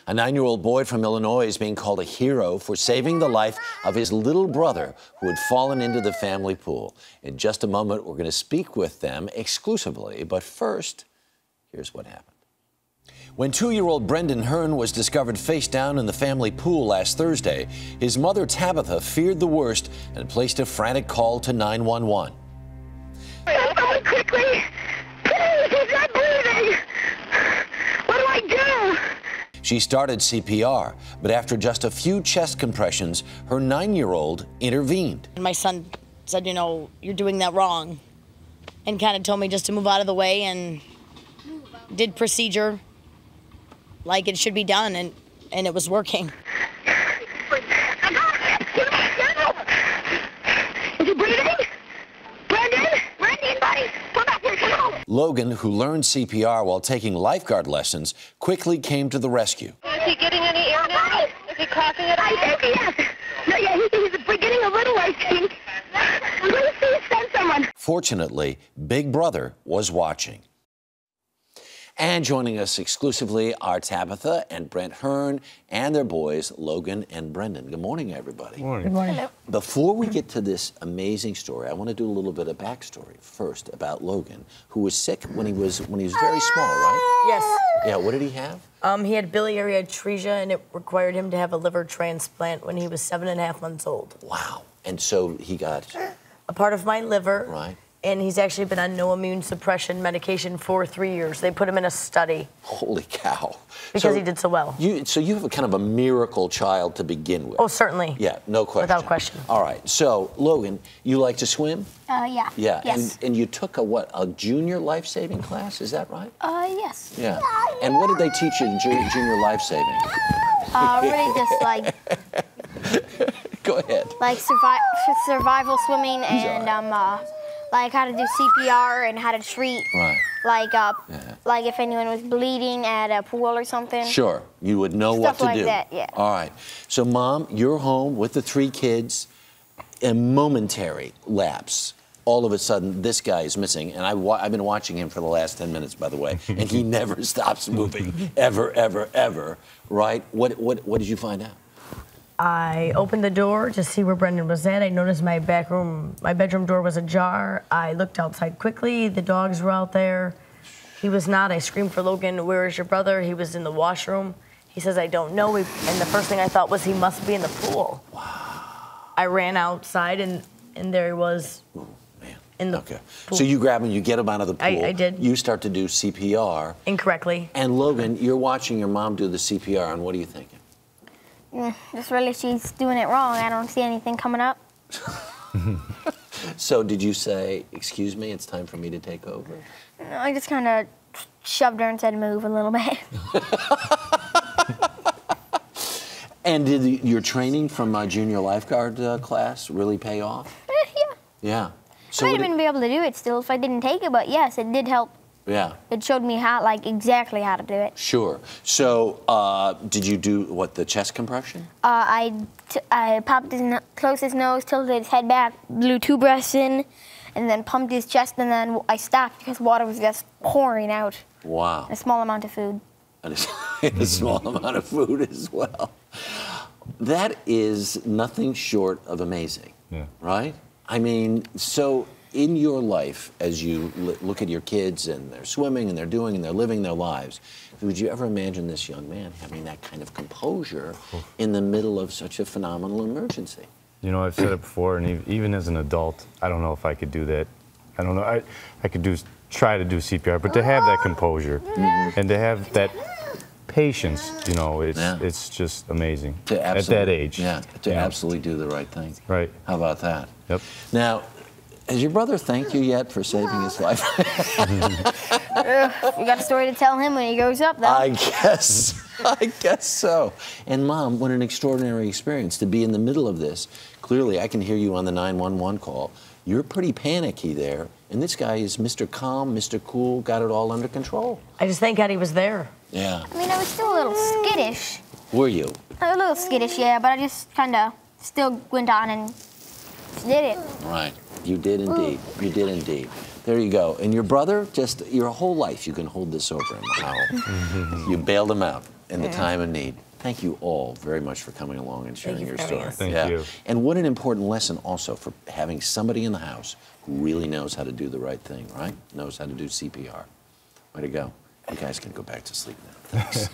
A 9-year-old boy from Illinois is being called a hero for saving the life of his little brother who had fallen into the family pool. In just a moment, we're going to speak with them exclusively. But first, here's what happened. When 2-year-old Brendan Hearn was discovered face down in the family pool last Thursday, his mother, Tabitha, feared the worst and placed a frantic call to 911. Someone quickly! Please, he's not breathing! What do I do? She started CPR, but after just a few chest compressions, her 9-year-old intervened. My son said, you know, you're doing that wrong, and kind of told me just to move out of the way, and did procedure like it should be done, and it was working. Is he breathing? Brendan? Brendan, buddy, come back here, come on. Logan, who learned CPR while taking lifeguard lessons, quickly came to the rescue. Is he getting any air now? Is he coughing at all? I think he is. No, yeah, he's beginning a little, I think. I'm going to see if send someone. Fortunately, Big Brother was watching. And joining us exclusively are Tabitha and Brent Hearn and their boys, Logan and Brendan. Good morning, everybody. Good morning. Good morning. Hello. Before we get to this amazing story, I want to do a little bit of backstory first about Logan, who was sick when he was very small, right? Yes. Yeah, what did he have? He had biliary atresia, and it required him to have a liver transplant when he was 7.5 months old. Wow. And so he got... A part of my liver. Right. And he's actually been on no immune suppression medication for 3 years. They put him in a study. Holy cow. Because he did so well. So you have a kind of a miracle child to begin with. Oh, certainly. Yeah, no question. Without question. All right. So, Logan, you like to swim? Yeah. Yeah. Yes. And you took a junior life-saving class, is that right? Yes. Yeah. And what did they teach you in junior life-saving? Really just like Go ahead. like survival swimming and like how to do CPR and how to treat Right. like if anyone was bleeding at a pool or something. Sure. You would know what Stuff to like do. that, yeah. All right. So, Mom, you're home with the 3 kids. A momentary lapse. All of a sudden, this guy is missing. And I've been watching him for the last 10 minutes, by the way. And he never stops moving. Ever, ever, ever. Right? What did you find out? I opened the door to see where Brendan was at. I noticed my bedroom door was ajar. I looked outside quickly. The dogs were out there. He was not. I screamed for Logan, "Where is your brother?" He was in the washroom. He says, "I don't know." And the first thing I thought was he must be in the pool. Wow. I ran outside, and there he was. Oh, man. In the pool. So you grab him, you get him out of the pool. I did. You start to do CPR. Incorrectly. And Logan, you're watching your mom do the CPR, and what are you thinking? Just really she's doing it wrong. I don't see anything coming up. So did you say, "Excuse me, it's time for me to take over"? No, I just kind of shoved her and said move a little bit. And did your training from junior lifeguard class really pay off? Yeah. Yeah. So I might even be able to do it still if I didn't take it, but yes, it did help. Yeah. It showed me how, like, exactly how to do it. Sure. So did you do, the chest compression? I popped closed his nose, tilted his head back, blew 2 breaths in, and then pumped his chest, and then I stopped because water was just pouring out. Wow. A small amount of food. And a small amount of food as well. That is nothing short of amazing, right? I mean, so in your life, as you look at your kids and they're swimming and they're doing and they're living their lives, would you ever imagine this young man having that kind of composure in the middle of such a phenomenal emergency? You know, I've said it before, and even as an adult, I don't know if I could do that. I don't know. I could try to do CPR, but to have that composure and to have that patience, you know, it's just amazing at that age. Yeah, to absolutely do the right thing. Right. How about that? Yep. Now, has your brother thanked you yet for saving his life? We got a story to tell him when he grows up, though. I guess so. And Mom, what an extraordinary experience to be in the middle of this. Clearly, I can hear you on the 911 call. You're pretty panicky there, and this guy is Mr. Calm, Mr. Cool, got it all under control. I just thank God he was there. Yeah. I mean, I was still a little skittish. Were you? A little skittish, yeah, but I just kind of still went on and did it. Right. You did indeed. You did indeed. There you go. And your brother, just your whole life, you can hold this over him. How you bailed him out. in the time of need. Thank you all very much for coming along and sharing you your for having story. us. Thank you. And what an important lesson also for having somebody in the house who really knows how to do the right thing, right? Knows how to do CPR. Way to go. You guys can go back to sleep now. Thanks.